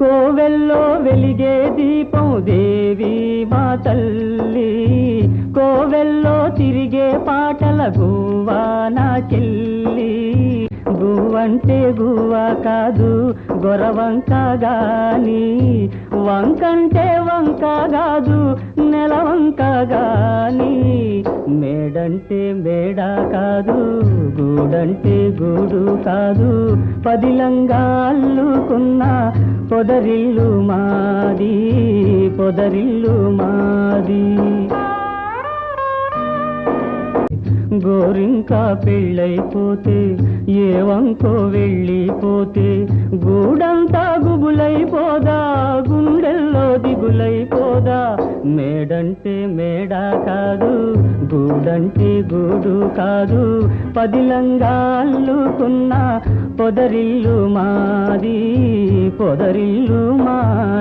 కోవెల్లో వెలిగే దీపం దేవి మా తల్లి, కోవెల్లో తిరిగే పాటల గువ్వా నా చెల్లి. గువ్వంటే గువ్వా కాదు గొరవంక గాని, వంకంటే వంక కాదు నెలవంక గాని. మేడంటే మేడ కాదు గూడంటే గూడు కాదు, పదిలంగా అల్లుకున్న పొదరిల్లు మాది, పొదరిల్లు మాది. గోరింకా పెళ్ళైపోతే ఏ వంకో వెళ్ళిపోతే, గూడంతా గుబులైపోదా గుండెల్లో దిగులైపోదా. మేడంటే మేడ కాదు గూడంటే గూడు కాదు, పదిలంగా అల్లుకున్న పొదరిల్లు మాది, పొదరిల్లు మాది.